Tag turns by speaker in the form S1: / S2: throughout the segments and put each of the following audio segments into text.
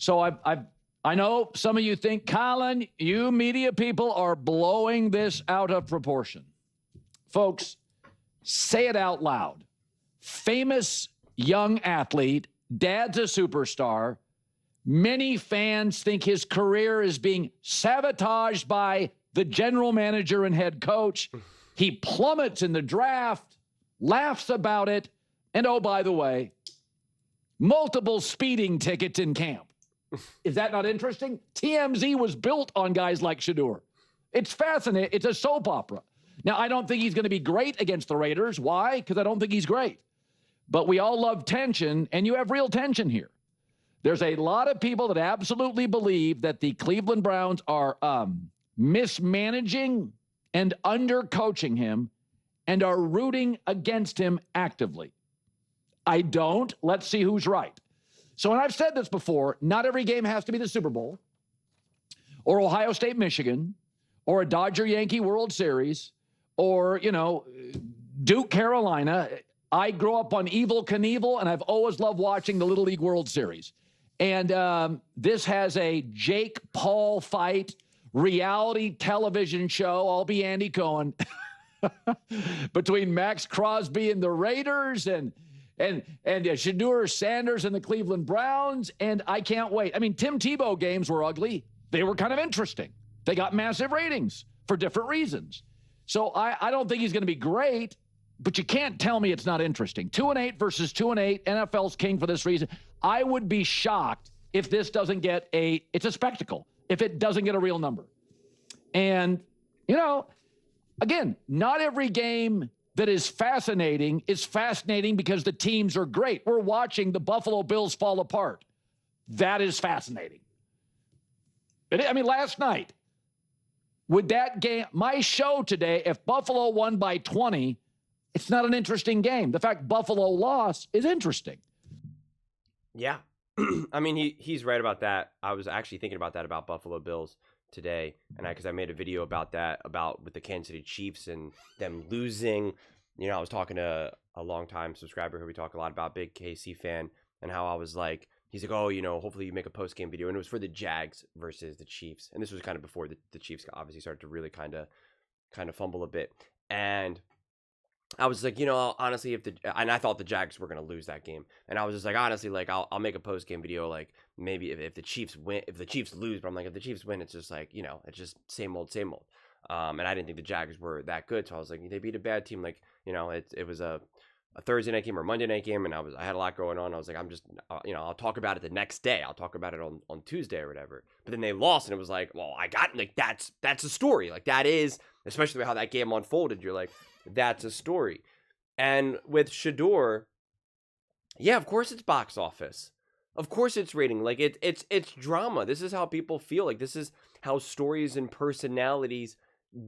S1: So I know some of you think, Colin, you media people are blowing this out of proportion. Folks, say it out loud. Famous young athlete, dad's a superstar. Many fans think his career is being sabotaged by the general manager and head coach. He plummets in the draft, laughs about it, and oh, by the way, multiple speeding tickets in camp. Is that not interesting? TMZ was built on guys like Shedeur. It's fascinating. It's a soap opera. Now, I don't think he's going to be great against the Raiders. Why? Because I don't think he's great. But we all love tension, and you have real tension here. There's a lot of people that absolutely believe that the Cleveland Browns are mismanaging and undercoaching him and are rooting against him actively. I don't. Let's see who's right. So, and I've said this before, not every game has to be the Super Bowl or Ohio State, Michigan, or a Dodger-Yankee World Series, or, Duke, Carolina. I grew up on Evel Knievel, and I've always loved watching the Little League World Series. And this has a Jake Paul fight, reality television show. I'll be Andy Cohen between Max Crosby and the Raiders and Shedeur Sanders and the Cleveland Browns, and I can't wait. I mean, Tim Tebow games were ugly. They were kind of interesting. They got massive ratings for different reasons. So I don't think he's going to be great, but you can't tell me it's not interesting. 2-8 versus 2-8. NFL's king for this reason. I would be shocked if this doesn't get it's a spectacle, if it doesn't get a real number. And, again, not every game that is fascinating because the teams are great. We're watching the Buffalo Bills fall apart. That is fascinating. Last night, with that game, my show today, if Buffalo won by 20, it's not an interesting game. The fact Buffalo lost is interesting.
S2: Yeah. He's right about that. I was actually thinking about that about Buffalo Bills today, and because I made a video about that, about with the Kansas City Chiefs and them losing. I was talking to a longtime subscriber who we talk a lot about, big KC fan, and how I was like, he's like, oh, hopefully you make a post-game video, and it was for the Jags versus the Chiefs, and this was kind of before the Chiefs obviously started to really kind of fumble a bit, and I was like, honestly, and I thought the Jags were going to lose that game. And I was just like, honestly, like, I'll make a post-game video, like, maybe if the Chiefs win, if the Chiefs lose, but I'm like, if the Chiefs win, it's just like, it's just same old, same old. And I didn't think the Jags were that good. So I was like, they beat a bad team. Like, it was a Thursday night game or Monday night game. And I had a lot going on. I was like, I'm just, I'll talk about it the next day. I'll talk about it on Tuesday or whatever. But then they lost, and it was like, well, that's a story. Like, that is, especially how that game unfolded. You're like, that's a story. And with Shedeur, yeah, of course it's box office. Of course it's rating. Like, it's drama. This is how people feel. Like, this is how stories and personalities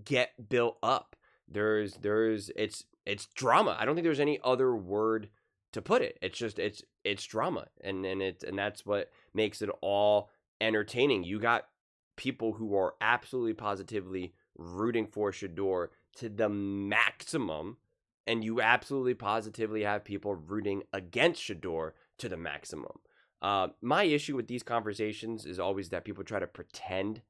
S2: get built up. It's drama. I don't think there's any other word to put it. It's just it's drama. And that's what makes it all entertaining. You got people who are absolutely positively rooting for Shedeur to the maximum, and you absolutely positively have people rooting against Shedeur to the maximum. My issue with these conversations is always that people try to pretend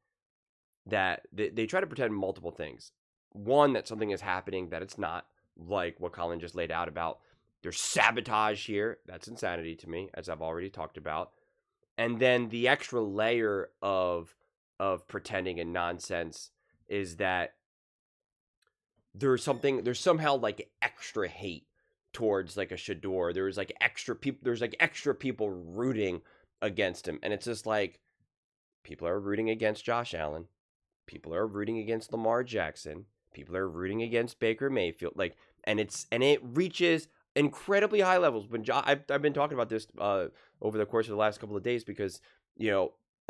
S2: that they try to pretend multiple things. One, that something is happening that it's not, like what Colin just laid out about there's sabotage here. That's insanity to me, as I've already talked about. And then the extra layer of pretending and nonsense is that there's somehow like extra hate towards like a Shedeur. There's like extra people rooting against him. And it's just like, people are rooting against Josh Allen. People are rooting against Lamar Jackson. People are rooting against Baker Mayfield. Like, and it reaches incredibly high levels. When I've been talking about this over the course of the last couple of days, because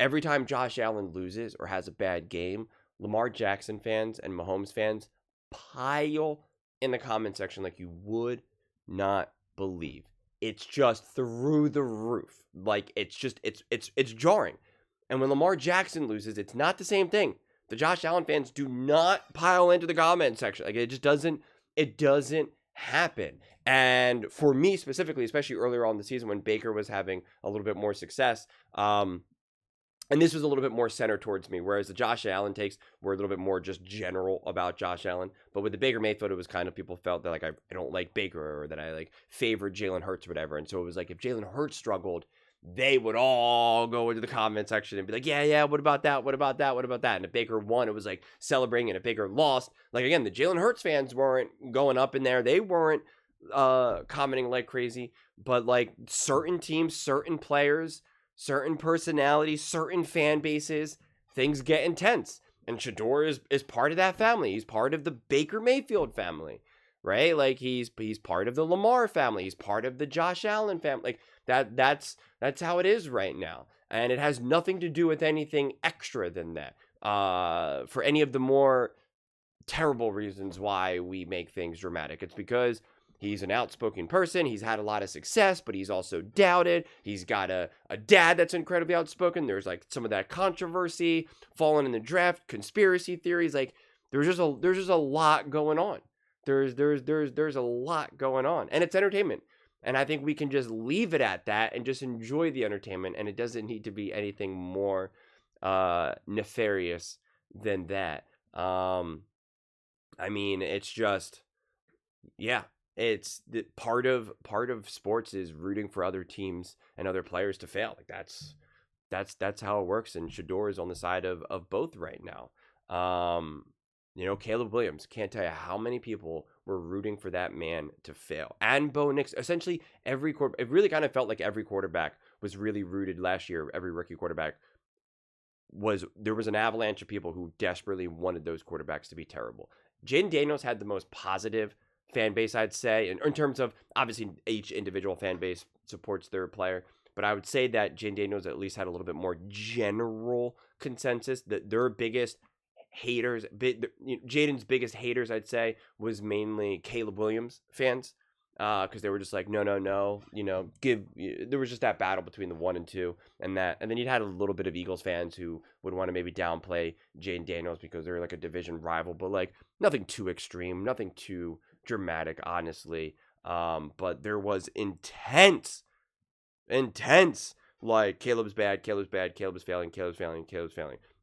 S2: every time Josh Allen loses or has a bad game, Lamar Jackson fans and Mahomes fans pile in the comment section like you would not believe. It's just through the roof. Like, it's jarring. And when Lamar Jackson loses, it's not the same thing. The Josh Allen fans do not pile into the comment section. Like, it just doesn't happen. And for me specifically, especially earlier on in the season when Baker was having a little bit more success, And this was a little bit more centered towards me, whereas the Josh Allen takes were a little bit more just general about Josh Allen. But with the Baker Mayfield, it was kind of people felt that like I don't like Baker or that I like favored Jalen Hurts or whatever. And so it was like if Jalen Hurts struggled, they would all go into the comment section and be like, yeah, what about that? What about that? What about that? And if Baker won, it was like celebrating, and if Baker lost, like again, the Jalen Hurts fans weren't going up in there. They weren't commenting like crazy, but like certain teams, certain players, certain personalities, certain fan bases, things get intense. And Shedeur is part of that family. He's part of the Baker Mayfield family, right? Like he's part of the Lamar family. He's part of the Josh Allen family. Like that's how it is right now. And it has nothing to do with anything extra than that. For any of the more terrible reasons why we make things dramatic. It's because he's an outspoken person. He's had a lot of success, but he's also doubted. He's got a dad that's incredibly outspoken. There's like some of that controversy, falling in the draft, conspiracy theories. Like there's just a lot going on. There's a lot going on, and it's entertainment. And I think we can just leave it at that and just enjoy the entertainment. And it doesn't need to be anything more nefarious than that. I mean, it's just, yeah. It's the part of sports is rooting for other teams and other players to fail. Like that's how it works. And Shedeur is on the side of both right now. Caleb Williams, can't tell you how many people were rooting for that man to fail. And Bo Nix, essentially it really kind of felt like every quarterback was really rooted last year. Every rookie quarterback there was an avalanche of people who desperately wanted those quarterbacks to be terrible. Jaden Daniels had the most positive fan base, I'd say, in terms of obviously each individual fan base supports their player, but I would say that Jaden Daniels at least had a little bit more general consensus that their biggest haters, Jaden's biggest haters, I'd say, was mainly Caleb Williams fans, because they were just like, no, there was just that battle between the 1 and 2, and then you had a little bit of Eagles fans who would want to maybe downplay Jaden Daniels because they're like a division rival, but like nothing too extreme, nothing too dramatic, honestly. But there was intense, like Caleb's bad, Caleb is failing.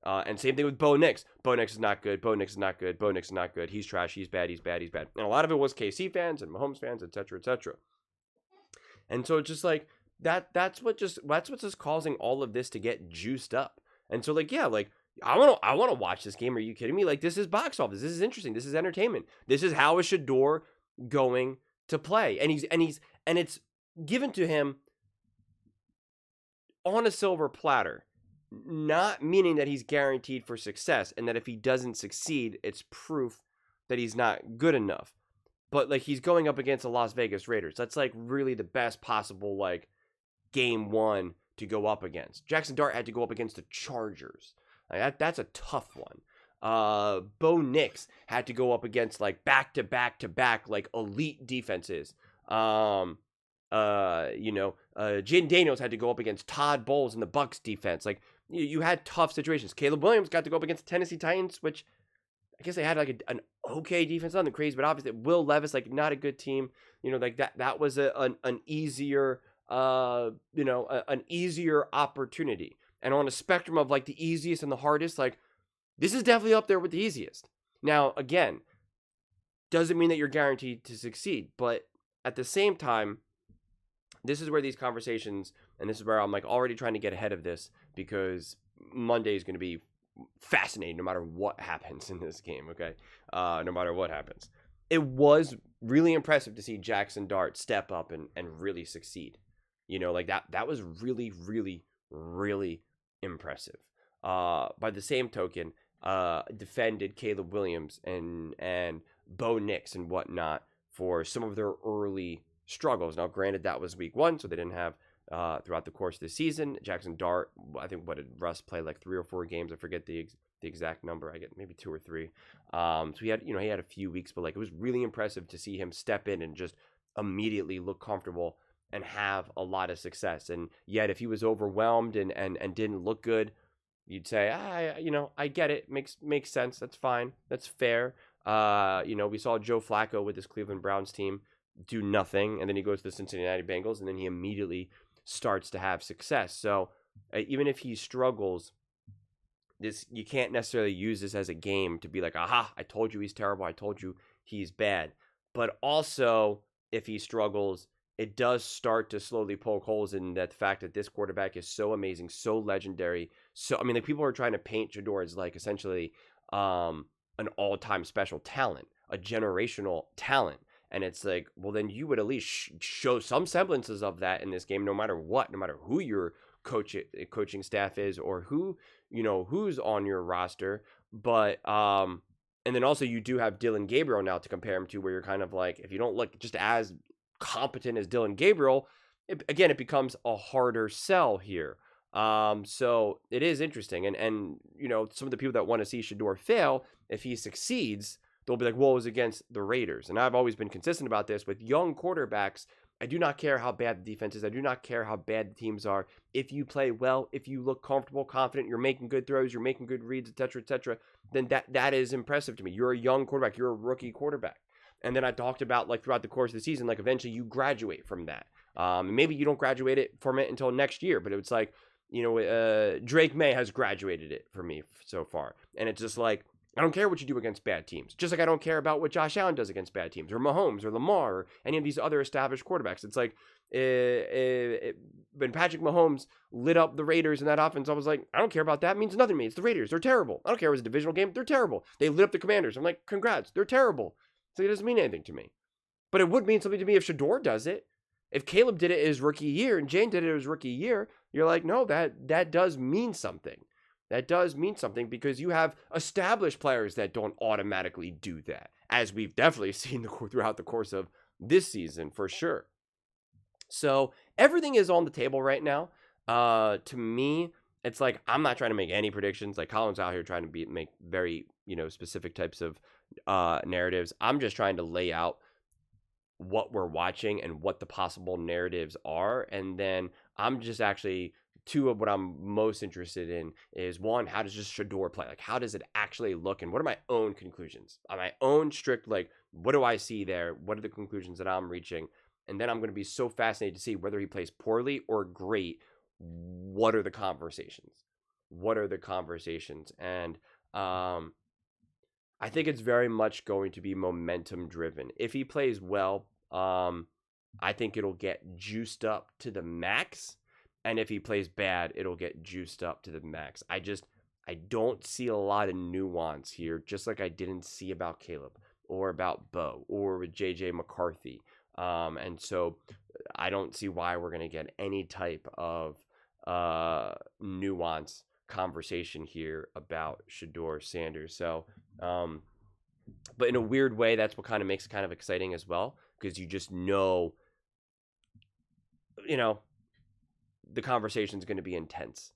S2: And same thing with Bo Nix. Bo Nix is not good. He's trash. He's bad. And a lot of it was KC fans and Mahomes fans, etc. And so it's just like that's what's just causing all of this to get juiced up. And so like, yeah, like I want to watch this game. Are you kidding me? Like this is box office. This is interesting. This is entertainment. This is how is Shedeur going to play. And it's given to him on a silver platter. Not meaning that he's guaranteed for success and that if he doesn't succeed, it's proof that he's not good enough. But like he's going up against the Las Vegas Raiders. That's like really the best possible like game one to go up against. Jackson Dart had to go up against the Chargers. Like that's a tough one. Bo Nix had to go up against like back to back like elite defenses. Jaden Daniels had to go up against Todd Bowles and the Bucks defense. Like you had tough situations. Caleb Williams got to go up against the Tennessee Titans, which I guess they had like an okay defense, nothing crazy, but obviously Will Levis, like not a good team. Like that was an easier, an easier opportunity. And on a spectrum of like the easiest and the hardest, like this is definitely up there with the easiest. Now, again, doesn't mean that you're guaranteed to succeed, but at the same time, this is where these conversations, and this is where I'm like already trying to get ahead of this because Monday is going to be fascinating no matter what happens in this game, okay? No matter what happens. It was really impressive to see Jackson Dart step up and really succeed. Like that was really, really, really impressive. By the same token, defended Caleb Williams and Bo Nix and whatnot for some of their early struggles. Now, granted, that was week 1, so they didn't have throughout the course of the season. Jackson Dart, I think, what did Russ play, like 3 or 4 games? I forget the exact number. I get maybe 2 or 3. So he had a few weeks, but like it was really impressive to see him step in and just immediately look comfortable and have a lot of success. And yet, if he was overwhelmed and didn't look good, you'd say, I get it. Makes sense. That's fine. That's fair. We saw Joe Flacco with his Cleveland Browns team do nothing, and then he goes to the Cincinnati Bengals, and then he immediately starts to have success. So even if he struggles, this you can't necessarily use this as a game to be like, aha, I told you he's terrible. I told you he's bad. But also, if he struggles, it does start to slowly poke holes in that fact that this quarterback is so amazing, so legendary. So, I mean, like people are trying to paint Shedeur as like essentially an all-time special talent, a generational talent. And it's like, well, then you would at least show some semblances of that in this game, no matter what, no matter who your coaching staff is or who, who's on your roster. But, and then also you do have Dylan Gabriel now to compare him to, where you're kind of like, if you don't look just as competent as Dylan Gabriel, it becomes a harder sell here. So it is interesting. And some of the people that want to see Shedeur fail, if he succeeds, they'll be like, well, it was against the Raiders. And I've always been consistent about this with young quarterbacks. I do not care how bad the defense is. I do not care how bad the teams are. If you play well, if you look comfortable, confident, you're making good throws, you're making good reads, etc., then that is impressive to me. You're a young quarterback. You're a rookie quarterback. And then I talked about like throughout the course of the season, like eventually you graduate from that. Maybe you don't graduate from it until next year, but it's like, Drake May has graduated it for me so far. And it's just like, I don't care what you do against bad teams. Just like I don't care about what Josh Allen does against bad teams, or Mahomes, or Lamar, or any of these other established quarterbacks. It's like when Patrick Mahomes lit up the Raiders in that offense, I was like, I don't care about that. It means nothing to me. It's the Raiders. They're terrible. I don't care if it was a divisional game. They're terrible. They lit up the Commanders. I'm like, congrats. They're terrible. So it doesn't mean anything to me. But it would mean something to me if Shedeur does it. If Caleb did it his rookie year and Jane did it his rookie year, you're like, no, that does mean something. That does mean something because you have established players that don't automatically do that, as we've definitely seen throughout the course of this season for sure. So everything is on the table right now. To me, it's like I'm not trying to make any predictions. Like Colin's out here trying to make very specific types of narratives. I'm just trying to lay out what we're watching and what the possible narratives are, and then I'm just actually. Two of what I'm most interested in is one, how does just Shedeur play? Like, how does it actually look? And what are my own conclusions? On my own strict, like, what do I see there? What are the conclusions that I'm reaching? And then I'm going to be so fascinated to see whether he plays poorly or great. What are the conversations? What are the conversations? And I think it's very much going to be momentum driven. If he plays well, I think it'll get juiced up to the max. And if he plays bad, it'll get juiced up to the max. I don't see a lot of nuance here, just like I didn't see about Caleb or about Bo or with JJ McCarthy. And so I don't see why we're going to get any type of nuance conversation here about Shedeur Sanders. So, but in a weird way, that's what kind of makes it kind of exciting as well, because you just know, the conversation is going to be intense.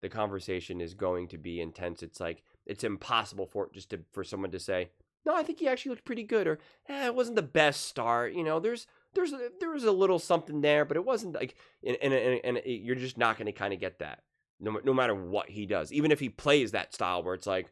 S2: The conversation is going to be intense. It's like, it's impossible for someone to say, no, I think he actually looked pretty good, or it wasn't the best start. There was a little something there, but it wasn't like, and you're just not going to kind of get that no matter what he does. Even if he plays that style where it's like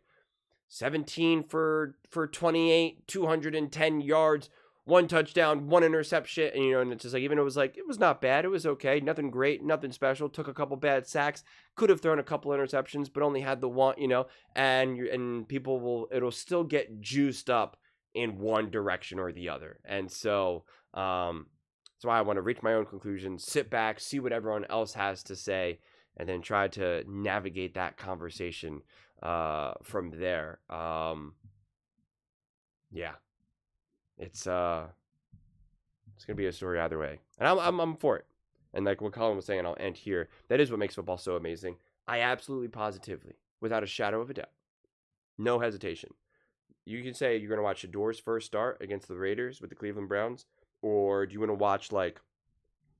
S2: 17 for 28, 210 yards, 1 touchdown, 1 interception, and it's just like, even it was not bad. It was okay. Nothing great, nothing special. Took a couple bad sacks. Could have thrown a couple interceptions, but only had the one, and it'll still get juiced up in one direction or the other. And so, that's why I want to reach my own conclusions, sit back, see what everyone else has to say, and then try to navigate that conversation, from there. Yeah. It's gonna be a story either way, and I'm for it. And like what Colin was saying, I'll end here. That is what makes football so amazing. I absolutely, positively, without a shadow of a doubt, no hesitation, you can say you're gonna watch Shedeur's first start against the Raiders with the Cleveland Browns, or do you want to watch like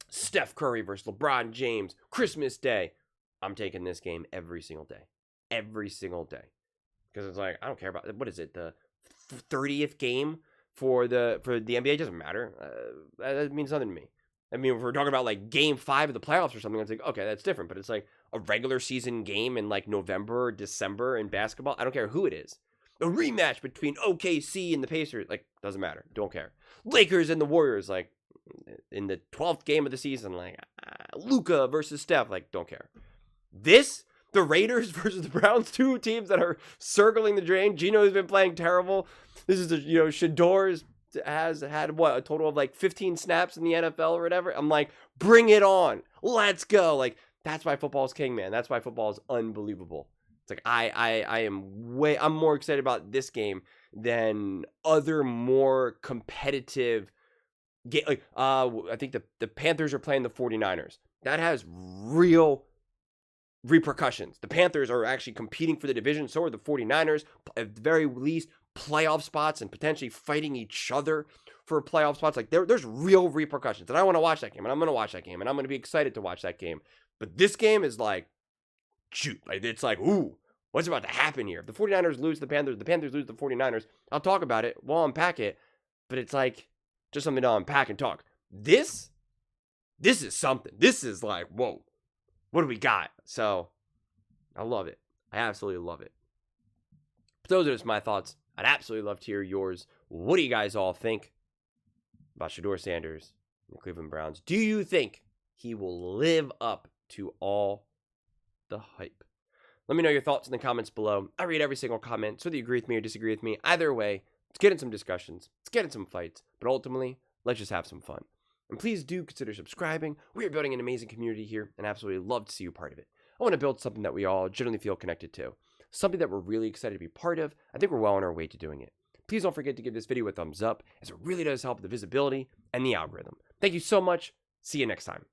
S2: Steph Curry versus LeBron James Christmas Day? I'm taking this game every single day, because it's like I don't care about what is it, the 30th game. For the NBA, it doesn't matter. That means nothing to me. I mean, if we're talking about like game 5 of the playoffs or something, it's like, okay, that's different. But it's like a regular season game in like November or December in basketball. I don't care who it is. A rematch between OKC and the Pacers, like, doesn't matter. Don't care. Lakers and the Warriors, like, in the 12th game of the season, like, Luka versus Steph, like, don't care. The Raiders versus the Browns, two teams that are circling the drain. Geno's been playing terrible. This is Shedeur has had a total of like 15 snaps in the NFL or whatever. I'm like, bring it on. Let's go. Like, that's why football is king, man. That's why football is unbelievable. It's like I'm more excited about this game than other more competitive game. Like, I think the Panthers are playing the 49ers. That has real repercussions. The Panthers are actually competing for the division. So are the 49ers, at the very least, playoff spots and potentially fighting each other for playoff spots. Like, there's real repercussions. And I want to watch that game, and I'm going to watch that game, and I'm going to be excited to watch that game. But this game is like, shoot, like, it's like, ooh, what's about to happen here? If the 49ers lose the Panthers lose the 49ers, I'll talk about it. We'll unpack it. But it's like, just something to unpack and talk. This is something. This is like, whoa. What do we got? So, I love it. I absolutely love it. But those are just my thoughts. I'd absolutely love to hear yours. What do you guys all think about Shedeur Sanders and the Cleveland Browns? Do you think he will live up to all the hype? Let me know your thoughts in the comments below. I read every single comment, so whether you agree with me or disagree with me, either way, let's get in some discussions. Let's get in some fights. But ultimately, let's just have some fun. And please do consider subscribing. We are building an amazing community here, and absolutely love to see you part of it. I want to build something that we all generally feel connected to. Something that we're really excited to be part of. I think we're well on our way to doing it. Please don't forget to give this video a thumbs up, as it really does help the visibility and the algorithm. Thank you so much. See you next time.